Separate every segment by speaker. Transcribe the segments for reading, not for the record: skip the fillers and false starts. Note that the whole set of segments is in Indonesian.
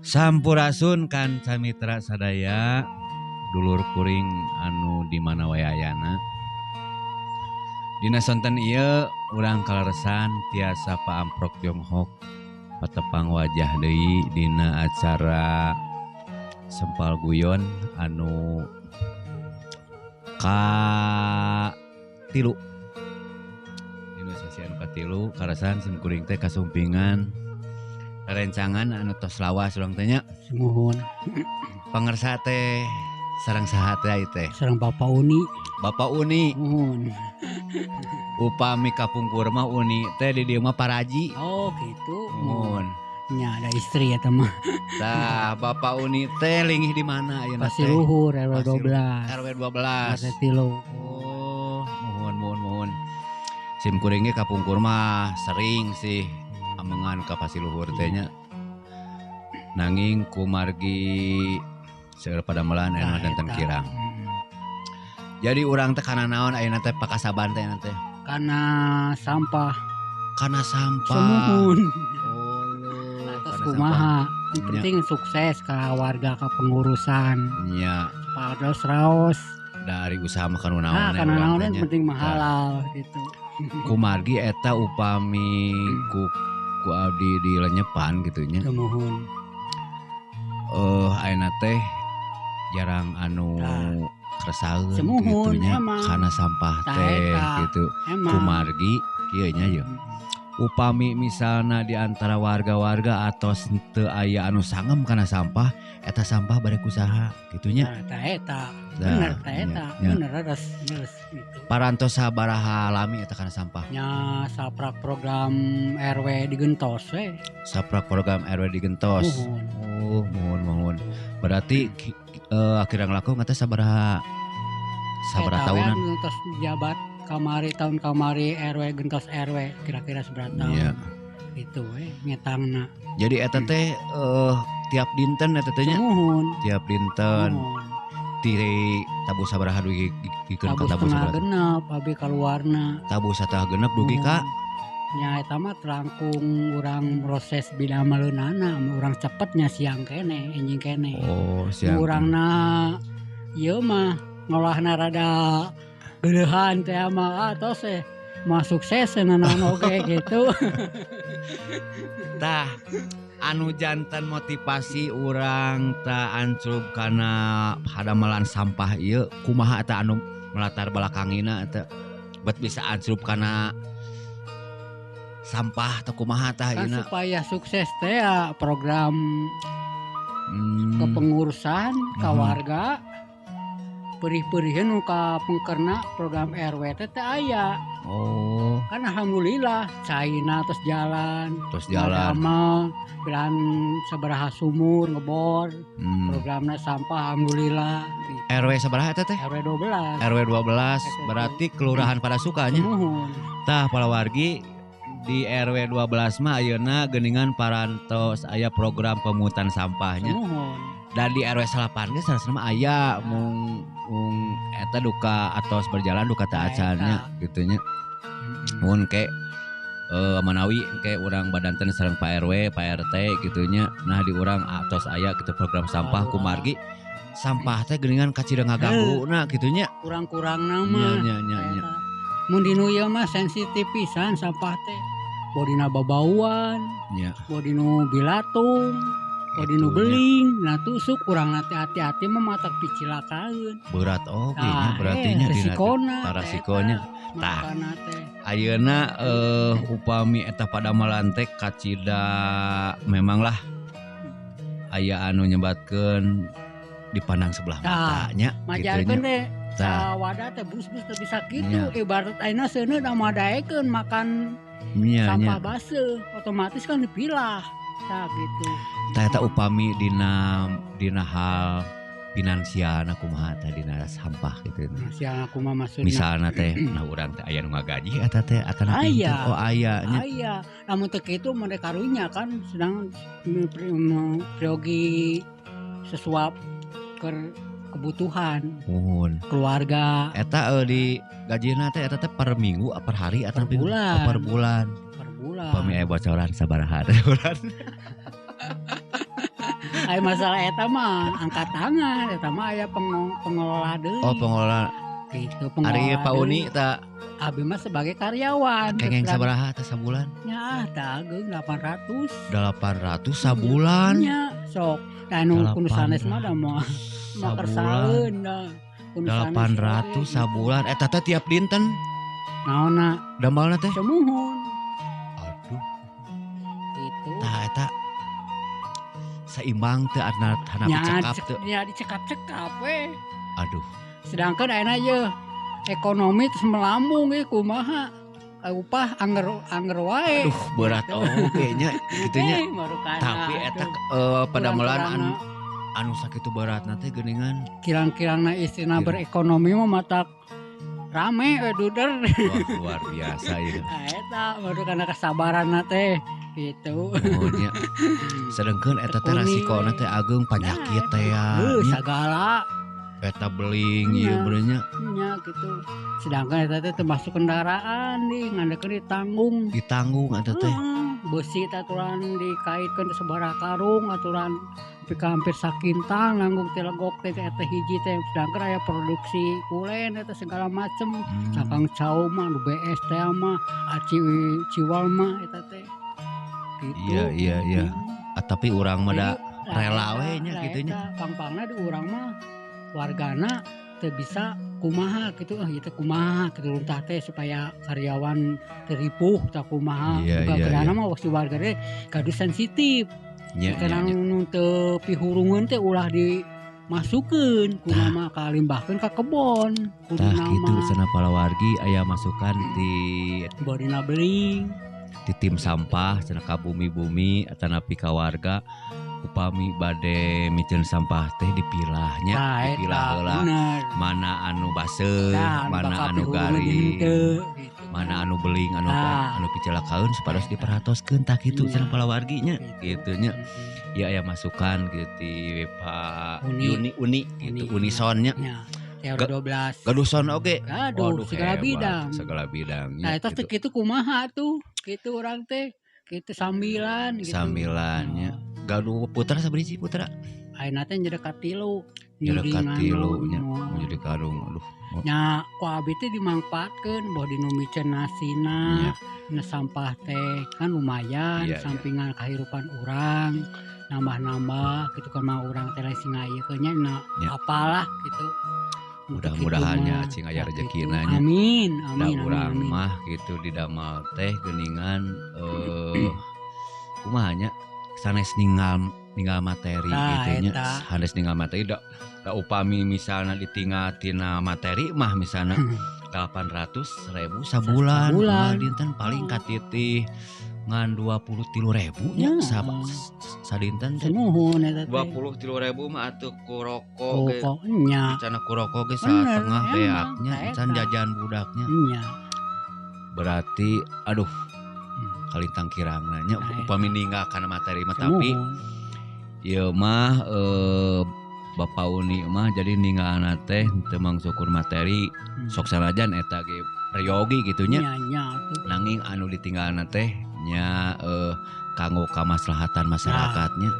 Speaker 1: Sampurasun kan camitra sadaya dulur kuring anu di mana wae ayana. Dina sonten ieu urang kaleresan tiasa paamprok Tionghoa patepang wajah deui dina acara Sempal Guyon anu ka tilu. Dina sesi anu katilu kaleresan sim kuring teh kasumpingan rencangan anu tos lawas urang teh nya.
Speaker 2: Nuhun.
Speaker 1: Pangersa teh sareng saha teh teh?
Speaker 2: Sareng Bapak Uni.
Speaker 1: Bapak Uni.
Speaker 2: Nuhun.
Speaker 1: Upami kapungkur mah Uni teh di dieu mah paraji.
Speaker 2: Oh gitu.
Speaker 1: Nuhun.
Speaker 2: Nya ada istri ya teman.
Speaker 1: Tah Bapak Uni teh linggih di mana ayeuna teh?
Speaker 2: Pasti luhur RW 12.
Speaker 1: RW 12.
Speaker 2: RT tilu.
Speaker 1: Oh, mohon. Sim kuring ge kapungkur mah sering sih amengan ka Pasiluhur teh nya. Nanging kumargi seueur padamelan anu danten kirang. Jadi urang teh kana naon ayeuna teh pakasaban teh nanti?
Speaker 2: Karena sampah.
Speaker 1: Kana sampah.
Speaker 2: Semuhun.
Speaker 1: Oh,
Speaker 2: Atas kumaha. Yang penting sukses ke warga ke pengurusan.
Speaker 1: Nya.
Speaker 2: Pados raos.
Speaker 1: Dari usaha makan naon.
Speaker 2: Nah, karena naon yang penting mah halal gitu.
Speaker 1: Kumargi eta upami ku abdi di lenyepan gitu nya.
Speaker 2: Semuhun.
Speaker 1: Ayeuna teh jarang anu keresaheun
Speaker 2: Semuhun,
Speaker 1: gitu nya
Speaker 2: emang.
Speaker 1: kana sampah teh gitu. Kumargi kieu nya ye. Upami misalna di antara warga-warga atau teu aya anu sangem kana sampah, eta sampah bari kusaha gitu nya.
Speaker 2: Nah, eta. Bener eta. Bener res gitu.
Speaker 1: Parantos sabaraha lami eta kana sampah.
Speaker 2: Nya saprak program RW digentos we.
Speaker 1: Saprak program RW digentos. Oh, mohon. Berarti akhirnya ngelaku ngata sabaraha tahunan?
Speaker 2: Gentos jabat tahun kamari RW gentos RW kira-kira seberapa tahun. Iya. Itu we ngetangna.
Speaker 1: Jadi eta teh tiap dinten eta teh nya. Tiap dinten. Ti tabu sabaraha dugi dikeun ka tabu sabaraha?
Speaker 2: Tabu genep abi kaluarna.
Speaker 1: Tabu satah genep dugi ka?
Speaker 2: Nya eta mah terangkung urang proses bina maleunana, urang cepetnya siang kene, enjing kene.
Speaker 1: Oh, siang.
Speaker 2: Urangna ieu mah ngolahna rada geudehan teh mah tos mah sukses naon oge gitu.
Speaker 1: Tah anu janten motivasi urang tah ancrub kana hadamelan sampah ieu kumaha eta anu melatar belakangina eta bet bisa ancrub kana sampah teh kumaha tah ieu
Speaker 2: supaya sukses teh ya program kepengurusan ka warga perih-periheun nu ka pengkerna program RW teh aya.
Speaker 1: Oh.
Speaker 2: Kan alhamdulillah caina terus jalan. Mah bilan sabaraha sumur ngebor. Programna sampah alhamdulillah.
Speaker 1: RW sabaraha eta teh?
Speaker 2: RW 12.
Speaker 1: RW 12 berarti kelurahan pada sukanya. Tah palawargi di RW 12 mah ayeuna geuningan parantos aya program pemungutan sampahnya. Dan di RW 8 ge sarasna mah aya mung eta duka atos berjalan duka teu acannya kitu nya. Mun ke manawi ke urang badanten sareng Pak RW, Pak RT kitu nya. Nah di urang atos aya kitu program sampah kumargi sampah teh geuningan kacideng ngaganguna kitu nya.
Speaker 2: Kurang-kurangna mah.
Speaker 1: Nya.
Speaker 2: Mun dinu ieu mah sensitif pisan sampah teh. Bodina babauan, bodinu bilatung, bodinu beling, nah tusuk kurang hati-hati mah matak picilakaan.
Speaker 1: Berat nya berarti nya dina resikonya. Tah ayeuna upami eta padamelan teh kacida memanglah aya anu nyebatkeun dipandang sebelah matanya
Speaker 2: kitu nya. Wadah teh bus-bus teh bisa kitu ibarat ayeuna seuneu da madaekeun makan sampah baseuh otomatis kan dipilah tah gitu.
Speaker 1: Tah eta upami dina hal finansialna kumaha teh dina sampah kitu.
Speaker 2: Finansialna kumaha maksudna? Misalna
Speaker 1: teh nah urang teh aya nu ngagaji eta teh atana pinter. Oh aya nya.
Speaker 2: Aya. Lamun teu kitu mun karunya kan sedang priogi sesuap kebutuhan keluarga. Eta
Speaker 1: di gajina teh eta teh per minggu per hari atau per bulan. Upami aya bocoran sabaraha teh bulan.
Speaker 2: Aya masalah eta mah angkat tangan, eta mah aya pengelola deui.
Speaker 1: Oh, pengelola.
Speaker 2: Gitu,
Speaker 1: Ari Pak Uni tah
Speaker 2: abi mah sebagai karyawan.
Speaker 1: kengeng sabaraha teh sabulan?
Speaker 2: Nya tah geung 800.
Speaker 1: 800 sabulan.
Speaker 2: Nya sok. Anu kudu sanes mah da mah kersaeun da.
Speaker 1: 800 sabulan. Eta teh tiap dinten.
Speaker 2: Naonna?
Speaker 1: Damalna teh?
Speaker 2: Semuhun.
Speaker 1: Aduh.
Speaker 2: Gitu.
Speaker 1: Tah eta seimbang teu hana dicekap teu.
Speaker 2: Ya dicekap-cekap we.
Speaker 1: Aduh.
Speaker 2: Sedangkan ayeuna ye ekonomi terus melambung ge kumaha? Upah angger wae.
Speaker 1: Aduh berat oge nya kitu nya. Tapi eta pada melan anu sakitu beratna teh geuningan.
Speaker 2: Kirang-kirangna istrina berekonomi mah matak rame we duder.
Speaker 1: Wah, luar biasa ieu.
Speaker 2: Eta baru kana kesabaranna teh gitu.
Speaker 1: Oh nya. Sedengkeun eta teh rasikona teh ageung panyakit teh ya.
Speaker 2: Sagala.
Speaker 1: Eta beling ieu benernya.
Speaker 2: Nya gitu. Sedangkan eta teh termasuk kendaraan ngandekeun
Speaker 1: ditanggung eta teh.
Speaker 2: Besi aturan dikaitkeun sabaraha karung aturan hampir sakintang nanggung telegok teh eta hiji teh. Sedangkan aya produksi kulen eta segala macem. Cakang cau mah nu BS teh mah aci ciwal mah eta teh. Gitu.
Speaker 1: Iya. Tapi urang mah da rela we nya kitu nya.
Speaker 2: Pang-pangna di urang mah wargana teu bisa kumaha gitu ieu kumaha kitu tah teh supaya karyawan teripuh tah kumaha bagana mah si warga teh kadu sensitif karena nu teu pihurungeun teh ulah dimasukeun kumaha mah kalimbahkeun ka kebon
Speaker 1: kudu nama kitu cenah palawargi aya masukan di
Speaker 2: bodina beling
Speaker 1: di tim sampah cenah ka bumi-bumi atanapi ka warga upami bade miceun sampah teh dipilahnya dipilah heula mana anu baseuh mana anu garing mana anu beling anu picelakaeun supados diperhatoskeun tah kitu cenah palawargi nya kitu nya ya aya masukan gitu Pak Uni gitu Unison nya
Speaker 2: TR12
Speaker 1: gaduson oge
Speaker 2: gaduh segala bidang nah eta teh kitu kumaha tuh kitu urang teh kitu sambilan gitu
Speaker 1: sambilannya gaduh putra sabriji putra
Speaker 2: ayeuna teh jadi katilu
Speaker 1: nya jadi karung aduh
Speaker 2: nya ku abi teh dimangpaatkeun bae dinu miceun nasina na sampah teh kan lumayan sampingan kahirupan urang nambah-nambah gitu kan mah urang teh sing ngayekeun nya apalah gitu
Speaker 1: mudah-mudahan nya cing aya rezekina nya
Speaker 2: amin
Speaker 1: urang mah gitu di damal teh geuningan kumaha nya sanes ninggal materi gitu nya sanes ninggal materi da upami misalna ditinggal tina materi mah misalna 800.000 sabulan dinten paling katitih ngan 23.000 nya sadinten teh 23.000 mah atuh ku rokok ge cenah ku rokok ge satengah beaknya can jajan budaknya berarti aduh kalintang kirangna nya upami ninggal kana materi mah tapi ieu mah Bapak Uni mah jadi ninggalna teh teu mangsukur materi sok sanajan eta ge prayogi kitu nya nanging anu ditinggalna teh nya kanggo kamaslahatan masyarakatnya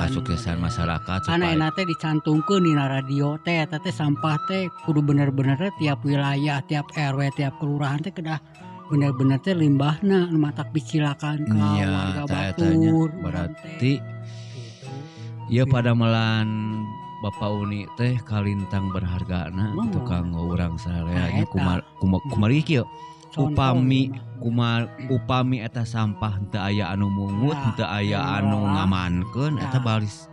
Speaker 1: kasuksesan masyarakat
Speaker 2: supaya ana teh dicantumkeun dina radio teh eta teh sampah teh kudu bener-bener tiap wilayah tiap RW tiap kelurahan teh kedah bener-bener teh limbahna nu matak dicilakan ka warga batur
Speaker 1: berarti ieu pada melan Bapak Uni teh kalintang berhargana untuk kanggo urang sararea nya kumaha kieu upami eta sampah teu aya anu mungut teu aya anu ngamankeun eta balis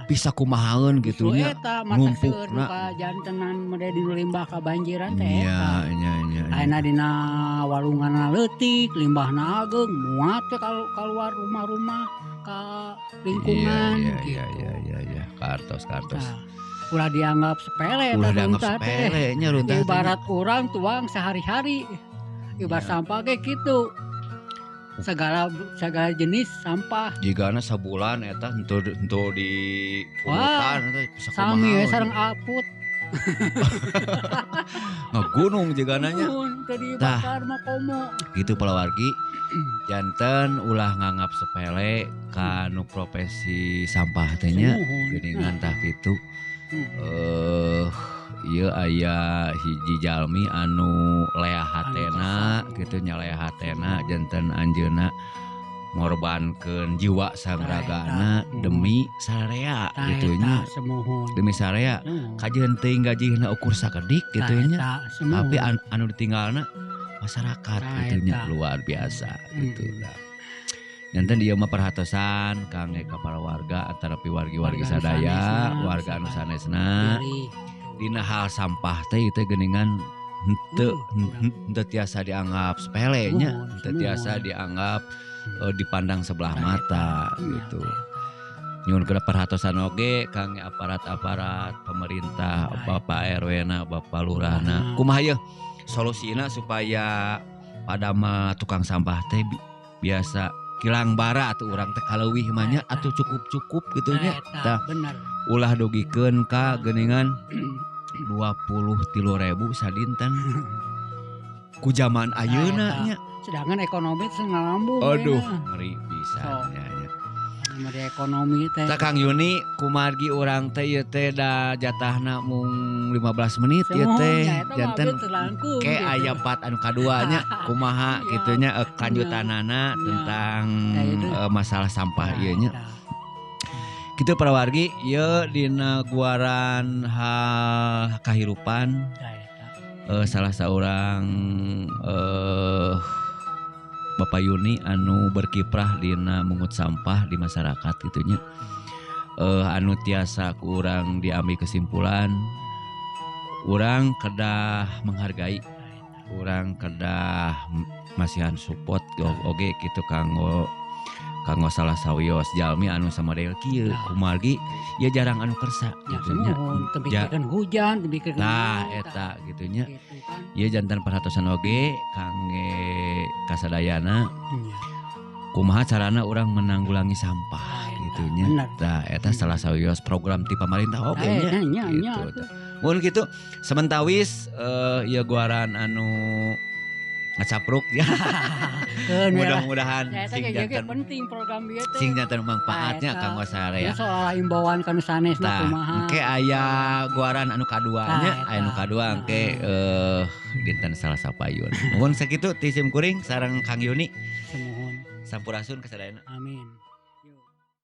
Speaker 1: bisa kumahaeun gitu nya numpukna
Speaker 2: ka jantenan mede dinu limbah ka banjiran teh
Speaker 1: nya
Speaker 2: ayeuna dina walunganna leutik limbahna ageung muat teh kaluar rumah-rumah ka lingkungan
Speaker 1: iya kartos
Speaker 2: ulah dianggap sepele
Speaker 1: nya runta
Speaker 2: ibarat urang tuang sehari-hari ibarat sampah ge kitu segala jenis sampah
Speaker 1: jigana sabulan eta henteu di pulutan eta bisa kumaha
Speaker 2: sami we sareng aput
Speaker 1: Ngegunung juga nanya.
Speaker 2: Tadi bakar mah komo.
Speaker 1: Gitu palawargi. Janten ulah nganggap sepele kanu profesi sampah teh nya geuningan tah kitu. Ieu aya hiji jalmi anu lea hatena kitu nya lea hatena janten anjeunna ngorbankeun jiwa sang ragana demi sarea kitu nya. Demi sarea kajeun teuing gajihna ukur sakedik kitu nya. Tapi anu ditinggalna masyarakat gitu nya luar biasa gitu lah. Janten dia mah perhatosan kangge ka para warga antara wargi-wargi sadaya, warga anu sanesna. Dina hal sampah teh itu geuningan henteu tiasa dianggap sepele nya, henteu tiasa dianggap dipandang sebelah mata gitu. Nyuhun keun perhatosan oge kangge aparat-aparat pemerintah, Bapak RW-na, Bapak Lurahna. Kumaha yeuh solusina supaya pada mah tukang sampah teh biasa kilang bara atuh urang teh kaleuwih mah nya atuh cukup-cukup kitu nya. Tah ulah dogikeun ka geuningan 23.000 sadinten ku zaman ayeuna nya.
Speaker 2: Sedangkan ekonomi teh ngalambung.
Speaker 1: Aduh, ngeri pisan nya.
Speaker 2: Mari ekonomi teh.
Speaker 1: Kang Yuni kumargi urang teh ieu teh da jatahna mung 15 menit ieu teh janten ke aya 4 anu kaduanya kumaha kitu nya kanjutanana tentang masalah sampah ieu nya. Kitu para wargi ieu dina guaran kahirupan salah saurang Bapak Yuni anu berkiprah dina mungut sampah di masyarakat gitunya. Anu tiasa ku urang diambil kesimpulan urang kedah menghargai, urang kedah masihan support oge kitu kanggo salah sawios jalmi anu samadel kieu kumargi ya jarang anu kersa gitunya.
Speaker 2: Tebikeun hujan, tebikeun
Speaker 1: nah eta gitunya. Ieu janten perhatosan oge kangge kasadayana kumaha carana urang menanggulangi sampah gitunya. Tah eta salah sawios program ti pamarintah oge nya gitu. Mun kitu sementawis ieu guaran anu ngacapruk ya. Mudah-mudahan sing janten manfaatnya kanggo sarea.
Speaker 2: Soal imbauan kanu sanesna kumaha.
Speaker 1: Engke aya guaran anu kadua nya, anu kadua engke dinten Salasa Payun. Mun sakitu ti sim kuring sareng Kang Yuni.
Speaker 2: Semohon
Speaker 1: sampurasun kasadayana.
Speaker 2: Amin.